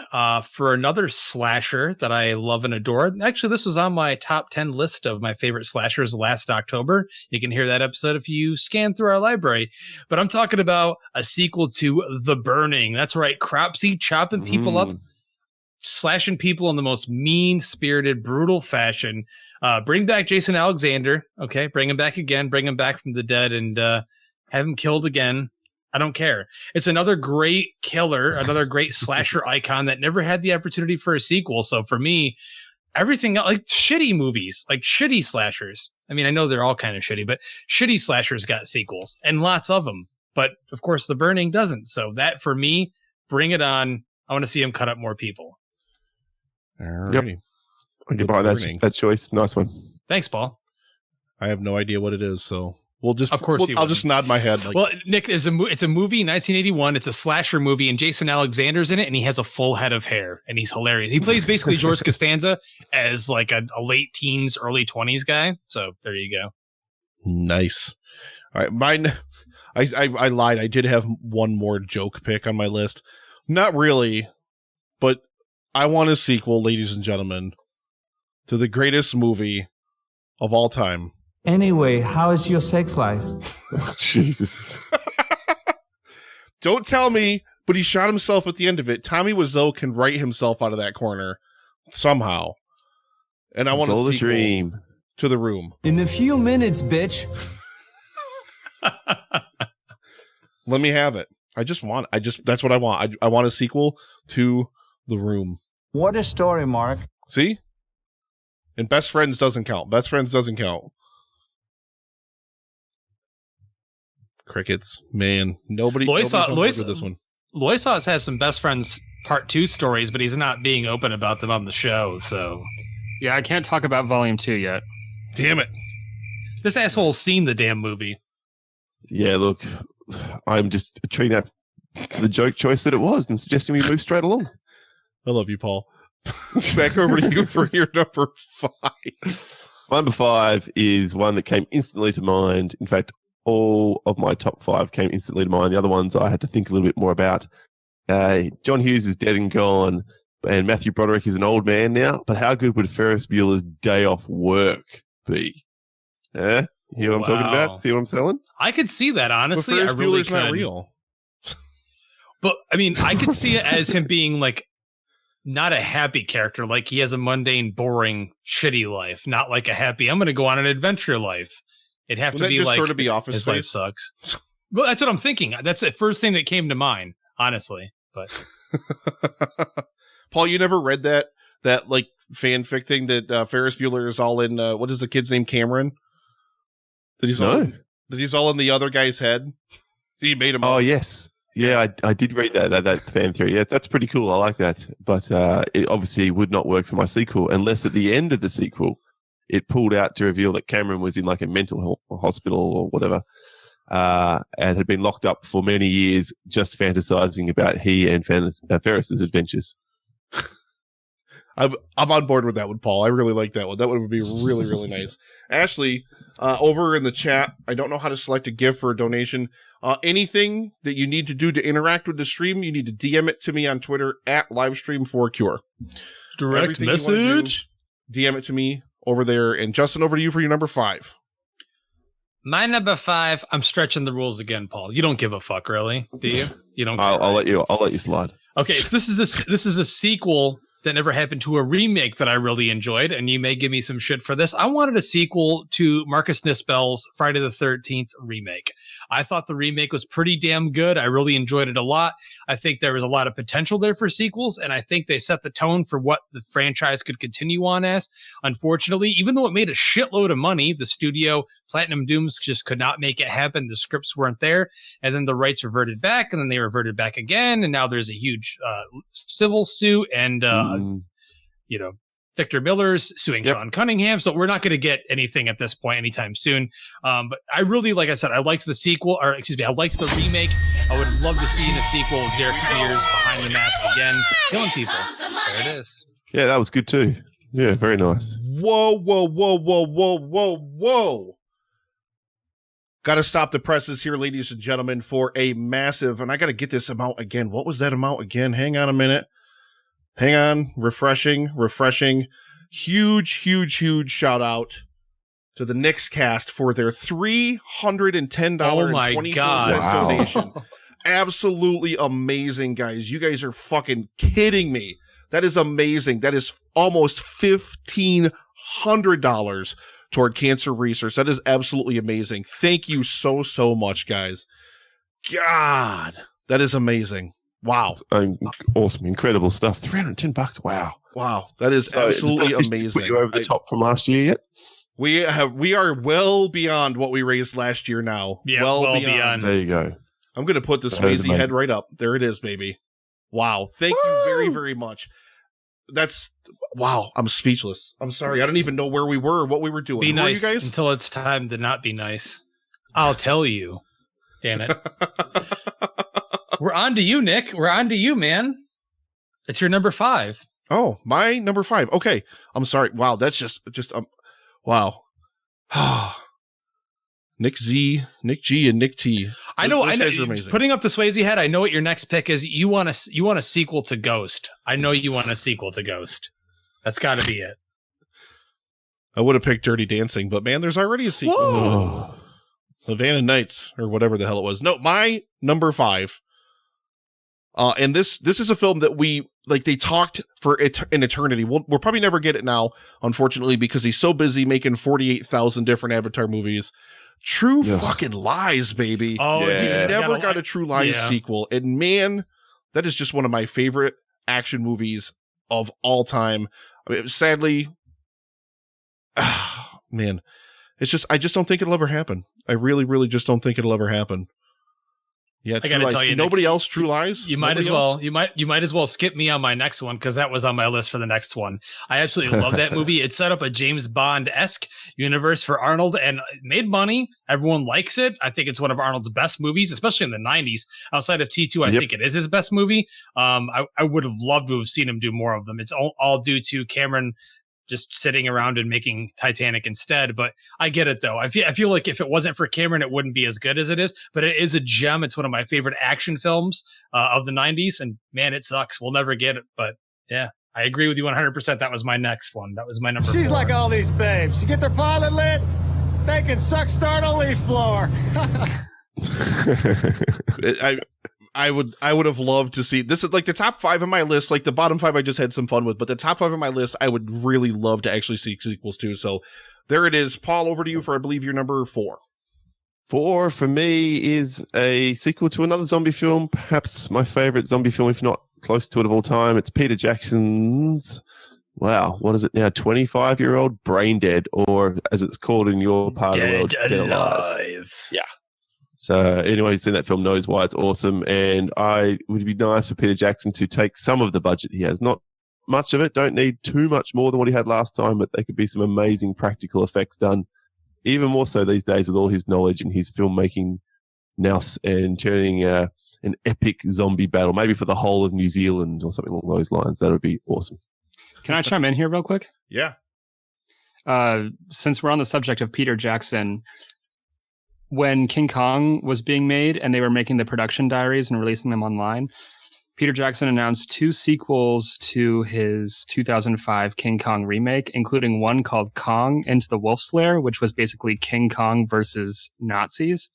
for another slasher that I love and adore. Actually, this was on my top 10 list of my favorite slashers last October. You can hear that episode if you scan through our library. But I'm talking about a sequel to The Burning. That's right, Cropsy chopping people up, slashing people in the most mean-spirited, brutal fashion. Bring back Jason Alexander. Okay, bring him back again. Bring him back from the dead and have him killed again. I don't care. It's another great killer, another great slasher icon that never had the opportunity for a sequel. So for me, everything like shitty movies, like shitty slashers. I mean, I know they're all kind of shitty, but shitty slashers got sequels and lots of them. But of course, The Burning doesn't. So that for me, bring it on. I want to see him cut up more people. Alrighty. Yep. I can buy that choice. Nice one. Thanks, Paul. I have no idea what it is, so of course I'll just nod my head. Well, Nick, it's a movie, 1981. It's a slasher movie, and Jason Alexander's in it, and he has a full head of hair, and he's hilarious. He plays basically George Costanza as like a late teens, early 20s guy. So there you go. Nice. All right, mine. I lied. I did have one more joke pick on my list. Not really, but I want a sequel, ladies and gentlemen, to the greatest movie of all time. Anyway, how is your sex life? Oh, Jesus. Don't tell me, but he shot himself at the end of it. Tommy Wiseau can write himself out of that corner somehow. And I want a sequel dream to The Room. In a few minutes, bitch. Let me have it. That's what I want. I want a sequel to The Room. What a story, Mark. See? And Best Friends doesn't count. Best Friends doesn't count. Crickets, man. Nobody's Lois on board with this one. Loisos has some best friends part 2 stories, but he's not being open about them on the show. So Yeah, I can't talk about Volume 2 yet. Damn it. this asshole's seen the damn movie. Yeah, look, I'm just treating that for the joke choice that it was and suggesting we move straight along. I love you, Paul. Back over to you for your number 5. My number 5 is one that came instantly to mind. In fact, all of my top 5 came instantly to mind. The other ones I had to think a little bit more about. John Hughes is dead and gone, and Matthew Broderick is an old man now. But how good would Ferris Bueller's Day Off Work be? Hear what I'm talking about? See what I'm selling? I could see that, honestly. Ferris I really Bueller's not could. real. But I mean, I could see it as him being like not a happy character, like he has a mundane, boring, shitty life, not like a happy, I'm going to go on an adventure life. It'd have Would to that be just like sort of be Office his life Space? sucks. Well, that's what I'm thinking. That's the first thing that came to mind, honestly. But Paul, you never read that like fanfic thing that Ferris Bueller is all in? What is the kid's name? Cameron. That he's all in the other guy's head. He made him. Oh up. yes, yeah, I did read that fan theory. Yeah, that's pretty cool. I like that, but it obviously would not work for my sequel unless at the end of the sequel it pulled out to reveal that Cameron was in like a mental hospital or whatever, and had been locked up for many years, just fantasizing about he and Ferris's adventures. I'm on board with that one, Paul. I really like that one. That one would be really, really nice. Ashley, over in the chat, I don't know how to select a gift for a donation. Anything that you need to do to interact with the stream, you need to DM it to me on Twitter at Livestream4Cure. direct Everything you wanna do, message. DM it to me over there. And Justin, over to you for your number 5. My number 5, I'm stretching the rules again, Paul. You don't give a fuck, really, do you? You don't. I'll let you slide. Okay, so this is a sequel that never happened to a remake that I really enjoyed, and you may give me some shit for this. I wanted a sequel to Marcus Nispel's Friday the 13th remake. I thought the remake was pretty damn good. I really enjoyed it a lot. I think there was a lot of potential there for sequels, and I think they set the tone for what the franchise could continue on as. Unfortunately, even though it made a shitload of money, the studio, Platinum Dooms, just could not make it happen. The scripts weren't there, and then the rights reverted back, and then they reverted back again, and now there's a huge civil suit, and Victor Miller's suing Sean Cunningham, so we're not going to get anything at this point anytime soon. But I really, like I said, I liked the sequel, or excuse me, I liked the remake. I would love to see in a sequel with Derek Mears behind the mask again, killing people. There it is. Yeah, that was good too. Yeah, very nice. Whoa. Got to stop the presses here, ladies and gentlemen, for a massive, and I got to get this amount again. What was that amount again? Hang on a minute. Hang on. Refreshing. Huge shout out to the Knicks cast for their $310.24 Oh my God. donation. Absolutely amazing, guys. You guys are fucking kidding me. That is amazing. That is almost $1,500 toward cancer research. That is absolutely amazing. Thank you so much, guys. God, that is amazing. Wow. Awesome. Incredible stuff. $310. Wow. That is absolutely amazing. Put you over the top from last year yet? We are well beyond what we raised last year now. Yeah, well beyond. There you go. I'm going to put the Swayze head right up. There it is, baby. Wow. Thank you very, very much. Wow. I'm speechless. I'm sorry. I don't even know where we were or what we were doing. Be nice you guys? until it's time to not be nice. I'll tell you. Damn it. We're on to you, Nick. We're on to you, man. It's your number 5. Oh, my number 5. Okay. I'm sorry. Wow. That's just wow. Nick Z, Nick G, and Nick T. I know. Those guys are amazing. Putting up the Swayze head, I know what your next pick is. You want a sequel to Ghost. I know you want a sequel to Ghost. That's got to be it. I would have picked Dirty Dancing, but man, there's already a sequel. Oh. Havana Nights, or whatever the hell it was. No, my number 5. And this is a film that they talked for an eternity. We'll probably never get it now, unfortunately, because he's so busy making 48,000 different Avatar movies. True fucking Lies, baby. Oh, dude, yeah. never got a True Lies sequel. And man, that is just one of my favorite action movies of all time. I mean, sadly, man, It's just, I just don't think it'll ever happen. I really, really just don't think it'll ever happen. Yeah, I gotta tell you, nobody Nick, else. True Lies. You might as well. You might as well skip me on my next one because that was on my list for the next one. I absolutely love that movie. It set up a James Bond-esque universe for Arnold and it made money. Everyone likes it. I think it's one of Arnold's best movies, especially in the '90s. Outside of T2, I think it is his best movie. I would have loved to have seen him do more of them. It's all due to Cameron just sitting around and making Titanic instead. But I get it, though. I feel like if it wasn't for Cameron, it wouldn't be as good as it is. But it is a gem. It's one of my favorite action films of the 90s. And, man, it sucks. We'll never get it. But, yeah, I agree with you 100%. That was my next one. That was my number 4. She's like all these babes. You get their pilot lit, they can suck start a leaf blower. I would have loved to see this is like the top 5 on my list. Like the bottom 5 I just had some fun with, but the top 5 on my list I would really love to actually see sequels to. So there it is. Paul, over to you for I believe your number 4. 4 for me is a sequel to another zombie film, perhaps my favorite zombie film, if not close to it of all time. It's Peter Jackson's, wow, what is it now? 25-year-old Brain Dead, or as it's called in your part of the world, Dead Alive. Yeah. So anyone who's seen that film knows why it's awesome. And it would be nice for Peter Jackson to take some of the budget he has. Not much of it. Don't need too much more than what he had last time, but there could be some amazing practical effects done. Even more so these days with all his knowledge and his filmmaking nous and turning an epic zombie battle, maybe for the whole of New Zealand or something along those lines. That would be awesome. Can I chime in here real quick? Yeah. Since we're on the subject of Peter Jackson, when King Kong was being made and they were making the production diaries and releasing them online, Peter Jackson announced 2 sequels to his 2005 King Kong remake, including one called Kong Into the Wolf's Lair, which was basically King Kong versus Nazis.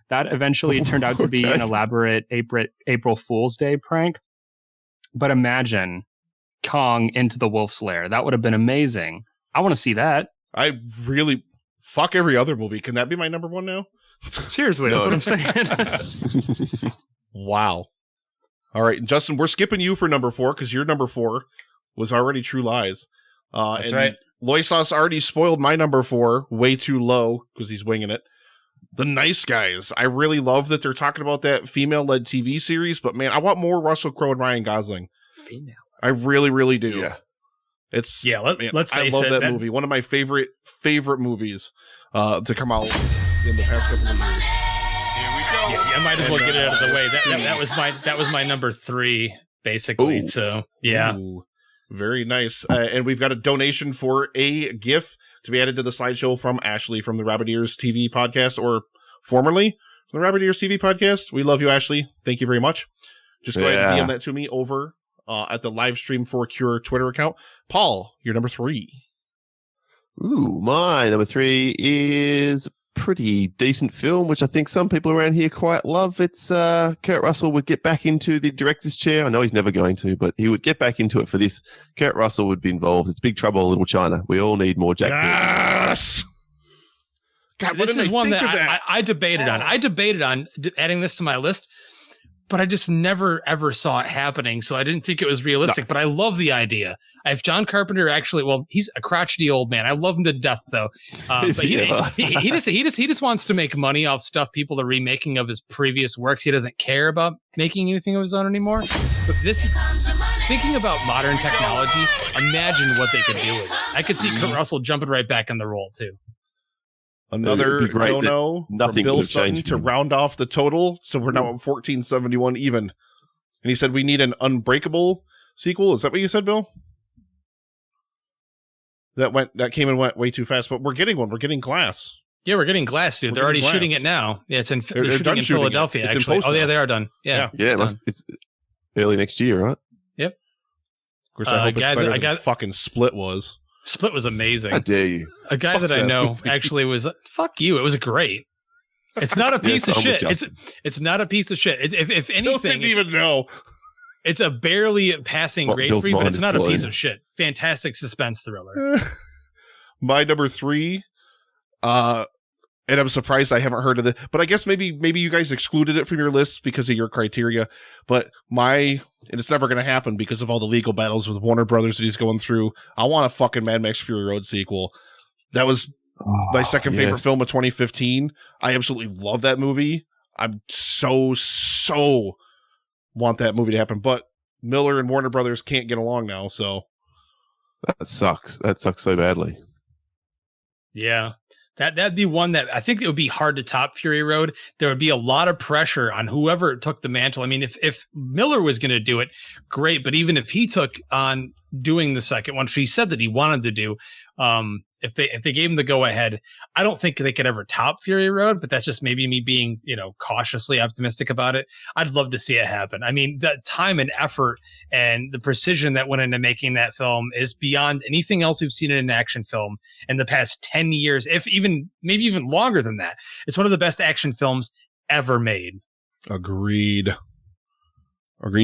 That eventually turned out to be an elaborate April Fool's Day prank. But imagine Kong Into the Wolf's Lair. That would have been amazing. I want to see that. I really... Fuck every other movie. Can that be my number 1 now? Seriously, that's what I'm saying. Wow. All right, Justin, we're skipping you for number 4 because your number 4 was already True Lies. That's right. Loisos already spoiled my number 4 way too low because he's winging it. The Nice Guys. I really love that they're talking about that female-led TV series, but man, I want more Russell Crowe and Ryan Gosling. Female. I really, really do. Yeah. It's let's face I love it, that movie. One of my favorite movies to come out in the past couple of years. Yeah, I might as well get it out of the way. That was my number 3, basically. Ooh. So yeah. Ooh, very nice. And we've got a donation for a GIF to be added to the slideshow from Ashley from the Rabbit Ears TV podcast, or formerly from the Rabbit Ears TV podcast. We love you, Ashley. Thank you very much. Just go ahead and DM that to me over at the Livestream for Cure Twitter account. Paul, your number 3. Ooh, my number 3 is a pretty decent film, which I think some people around here quite love. It's Kurt Russell would get back into the director's chair. I know he's never going to, but he would get back into it for this. Kurt Russell would be involved. It's Big Trouble in Little China. We all need more Jack. Yes! God, This is one that I debated on. I debated on adding this to my list, but I just never, ever saw it happening. So I didn't think it was realistic, but I love the idea. If John Carpenter actually, well, he's a crotchety old man. I love him to death though. But he just wants to make money off stuff people are remaking of his previous works. He doesn't care about making anything of his own anymore. But this, thinking about modern technology, imagine what they could do with it. I could see Kurt Russell jumping right back in the role too. Another dono from Bill Sutton to round off the total. So we're now at 1471 even. And he said we need an Unbreakable sequel. Is that what you said, Bill? That came and went way too fast, but we're getting one. We're getting Glass. Yeah, we're getting Glass, dude. They're already shooting it now. Yeah, they're shooting in Philadelphia, actually. Oh, yeah, they are done. Yeah. It's early next year, right? Yep. Of course, I hope it's better than fucking Split was. Split was amazing. How dare you? A guy that I know actually was, fuck you. It was great. It's not a piece of shit. It's not a piece of shit. If anything, Bill didn't even know. It's a barely passing grade Bill's for you, but it's not a blown. piece of shit. Fantastic suspense thriller. My number 3, and I'm surprised I haven't heard of it, but I guess maybe you guys excluded it from your list because of your criteria. But and it's never going to happen because of all the legal battles with Warner Brothers that he's going through. I want a fucking Mad Max Fury Road sequel. That was my second favorite film of 2015. I absolutely love that movie. I'm so want that movie to happen, but Miller and Warner Brothers can't get along now, so that sucks. That sucks so badly. Yeah. That'd be one that I think it would be hard to top Fury Road. There would be a lot of pressure on whoever took the mantle. I mean, if Miller was going to do it, great. But even if he took on doing the second one, he said that he wanted to do, if they gave him the go ahead, I don't think they could ever top Fury Road, but that's just maybe me being, cautiously optimistic about it. I'd love to see it happen. I mean, the time and effort and the precision that went into making that film is beyond anything else we've seen in an action film in the past 10 years, maybe even longer than that. It's one of the best action films ever made. Agreed.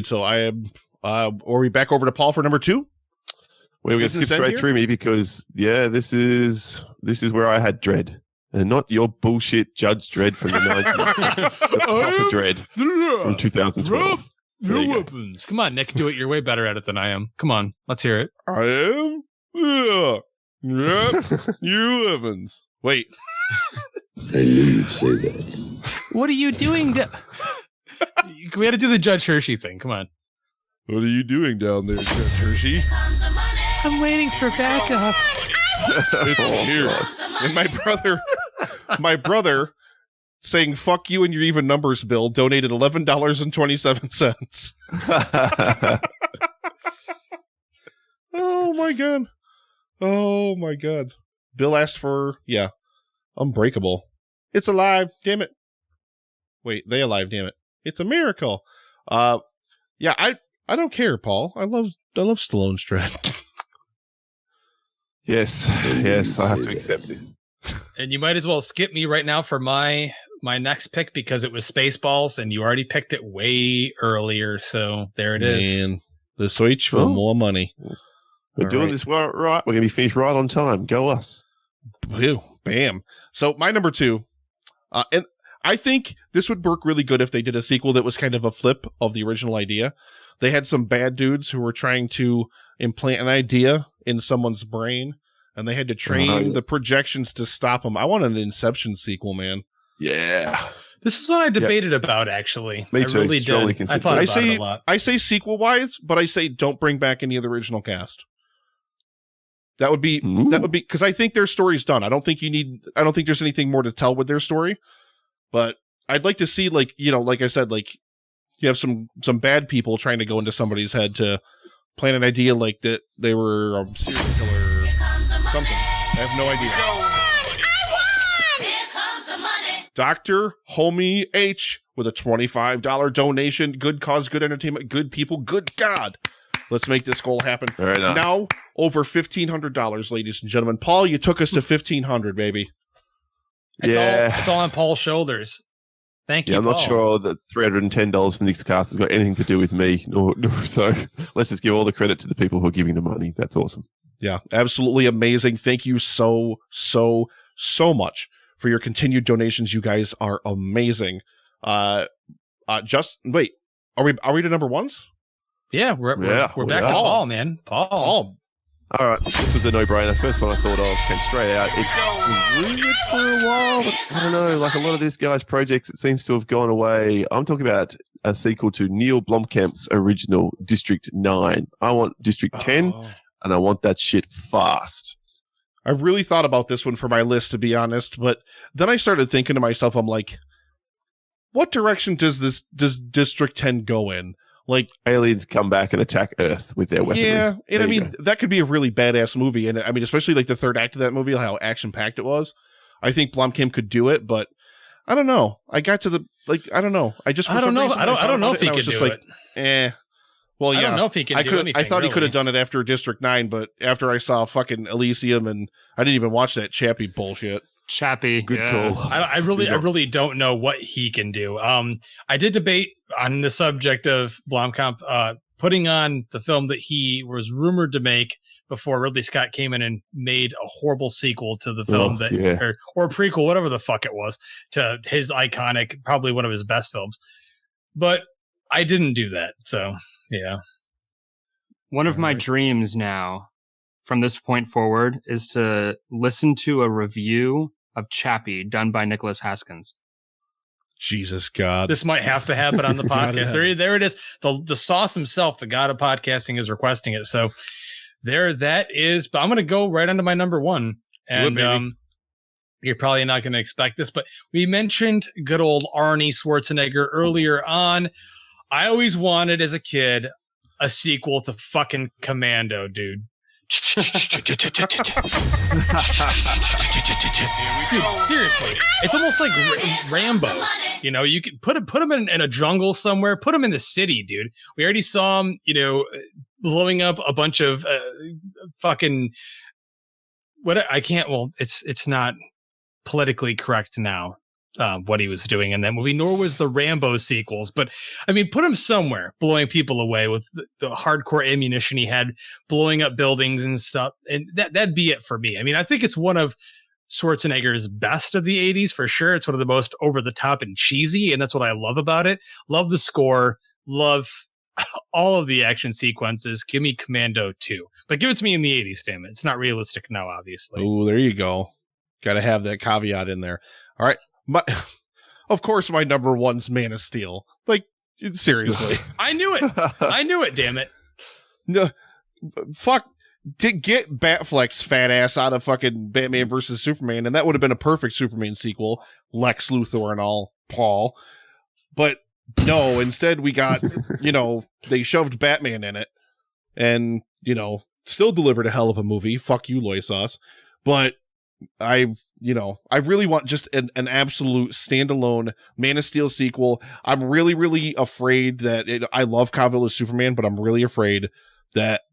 So are we back over to Paul for number 2? We're going to skip straight through me because, this is where I had Dredd. And not your bullshit Judge Dredd from the 90s. The proper Dredd from 2012. No weapons. Come on, Nick. Do it. You're way better at it than I am. Come on. Let's hear it. I am? Yeah. Yep. You Evans. Wait. I knew you'd say that. What are you doing? We had to do the Judge Hershey thing. Come on. What are you doing down there, Judge Hershey? I'm waiting for backup. It's here. And my brother saying fuck you and your even numbers bill donated $11.27. Oh my god. Bill asked for Unbreakable. It's alive, damn it. Wait, they alive, damn it. It's a miracle. I don't care, Paul. I love Stallone's Dredd. Yes, I have to accept this. And you might as well skip me right now for my next pick because it was Spaceballs, and you already picked it way earlier. So there it is. Man, the switch for more money. We're doing this right. We're going to be finished right on time. Go us. Bam. So my number 2, and I think this would work really good if they did a sequel that was kind of a flip of the original idea. They had some bad dudes who were trying to implant an idea in someone's brain, and they had to train the projections to stop them. I want an Inception sequel, man. Yeah. This is what I debated about, actually. Me too. I really did. I thought about it a lot. I say sequel-wise, but I say don't bring back any of the original cast. That would be because I think their story's done. I don't think there's anything more to tell with their story. But I'd like to see, like I said, like you have some bad people trying to go into somebody's head to plan an idea like that they were a serial killer or something. I have no idea. Dr. Homie H with a $25 donation. Good cause, good entertainment, good people, good God. Let's make this goal happen. Very nice. Now, over $1,500, ladies and gentlemen. Paul, you took us to $1,500, baby. It's all on Paul's shoulders. Thank you, I'm Paul. not sure that $310 for Nick's cast has got anything to do with me. So let's just give all the credit to the people who are giving the money. That's awesome. Yeah, absolutely amazing. Thank you so much for your continued donations. You guys are amazing. Just wait, are we to number 1s? Yeah, we're back to Paul, man. Paul. All right, this was a no-brainer. First one I thought of came straight out. It's rumored for a while, but I don't know. Like a lot of this guy's projects, it seems to have gone away. I'm talking about a sequel to Neil Blomkamp's original District 9. I want District 10, and I want that shit fast. I really thought about this one for my list, to be honest, but then I started thinking to myself, I'm like, what direction does District 10 go in? Like aliens come back and attack Earth with their weaponry. Yeah, and I mean that could be a really badass movie, and I mean especially like the third act of that movie, how action packed it was. I think Blomkamp could do it, but I don't know. I got to I don't know. I don't know if he could do it. Well, yeah. I don't know if he can do anything. I thought he really could have done it after District 9, but after I saw fucking Elysium, and I didn't even watch that Chappie bullshit. Chappie, good call. I really don't know what he can do. I did debate on the subject of Blomkamp putting on the film that he was rumored to make before Ridley Scott came in and made a horrible sequel to the film or prequel, whatever the fuck it was, to his iconic, probably one of his best films. But I didn't do that, so yeah. One of my dreams now from this point forward is to listen to a review of Chappie done by Nicholas Haskins. Jesus God. This might have to happen on the podcast. There it is. The sauce himself, the god of podcasting, is requesting it. So there that is. But I'm going to go right onto my number one. And you're probably not going to expect this, but we mentioned good old Arnie Schwarzenegger earlier on. I always wanted as a kid a sequel to fucking Commando, dude. Dude, seriously, it's almost like Rambo. You know, you could put him in a jungle somewhere, put him in the city, dude. We already saw him, you know, blowing up a bunch of fucking it's not politically correct now. What he was doing in that movie, nor was the Rambo sequels. But I mean, put him somewhere, blowing people away with the hardcore ammunition he had, blowing up buildings and stuff. And that'd be it for me. I mean, I think it's one of Schwarzenegger's best of the 80s for sure. It's one of the most over the top and cheesy. And that's what I love about it. Love the score. Love all of the action sequences. Give me Commando 2, but give it to me in the 80s. Damn it. It's not realistic now, obviously. Oh, there you go. Got to have that caveat in there. All right. Of course, my number one's Man of Steel. Like, seriously. I knew it, damn it. No, fuck. Get Batfleck's fat ass out of fucking Batman versus Superman, and that would have been a perfect Superman sequel. Lex Luthor and all, Paul. But no, instead we got, you know, they shoved Batman in it, and, you know, still delivered a hell of a movie. Fuck you, Loy Sauce. But I really want just an absolute standalone Man of Steel sequel. I'm really, really afraid that I love Cavill as Superman, but I'm really afraid that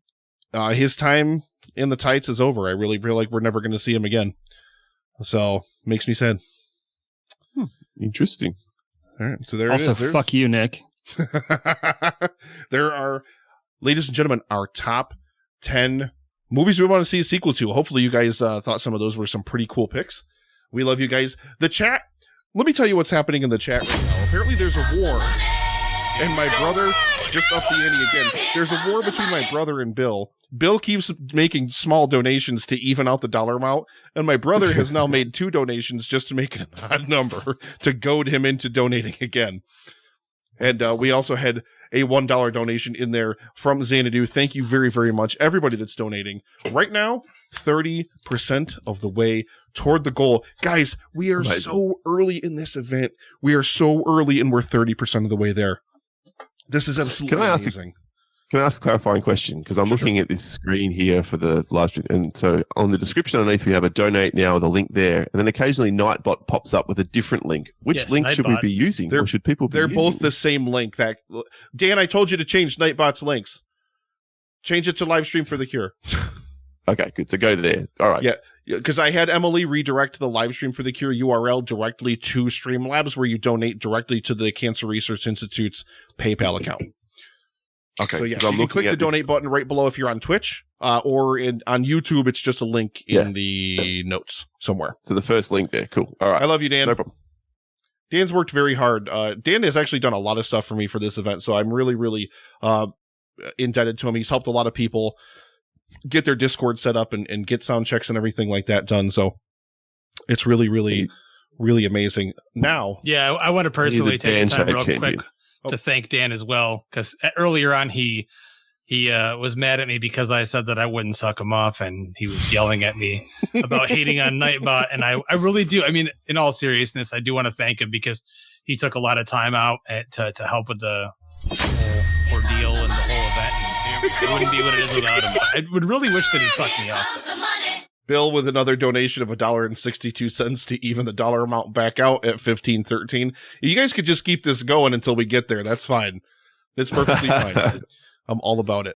his time in the tights is over. I really feel like we're never going to see him again. So makes me sad. Interesting. All right, so there also, it is. Fuck you, Nick. There are, ladies and gentlemen, our top 10 movies we want to see a sequel to. Hopefully you guys thought some of those were some pretty cool picks. We love you guys. The chat, let me tell you what's happening in the chat right now. Apparently there's a war, and my brother just upped the ante again. There's a war between my brother and Bill. Bill keeps making small donations to even out the dollar amount, and my brother has now made 2 donations just to make it an odd number to goad him into donating again. And we also had a $1 donation in there from Xanadu. Thank you very, very much, everybody that's donating. Right now, 30% of the way toward the goal. Guys, we are so early in this event. We are so early, and we're 30% of the way there. This is absolutely amazing. Can I ask a clarifying question? Because I'm looking at this screen here for the live stream. And so on the description underneath, we have a donate now with a link there. And then occasionally Nightbot pops up with a different link. Which link should we be using? Or should people be They're using? both the same link. Dan, I told you to change Nightbot's links. Change it to Livestream for the Cure. Okay, good. So go there. All right. Yeah, because I had Emily redirect the Livestream for the Cure URL directly to Streamlabs, where you donate directly to the Cancer Research Institute's PayPal account. Okay, so yeah, you can click the donate button right below if you're on Twitch, or on YouTube. It's just a link in the notes somewhere. So the first link there. Cool. All right. I love you, Dan. No problem. Dan's worked very hard. Dan has actually done a lot of stuff for me for this event, so I'm really, really indebted to him. He's helped a lot of people get their Discord set up and get sound checks and everything like that done. So it's really, really, really amazing. Now, yeah, I want to personally take time real quick to thank Dan as well, because earlier on he was mad at me because I said that I wouldn't suck him off, and he was yelling at me about hating on Nightbot. And I really do. I mean, in all seriousness, I do want to thank him because he took a lot of time out to help with the whole ordeal and the whole event. And it wouldn't be what it is without him. I would really wish that he'd suck me off. Bill with another donation of $1.62 to even the dollar amount back out at $15.13. You guys could just keep this going until we get there. That's fine. It's perfectly fine. I'm all about it.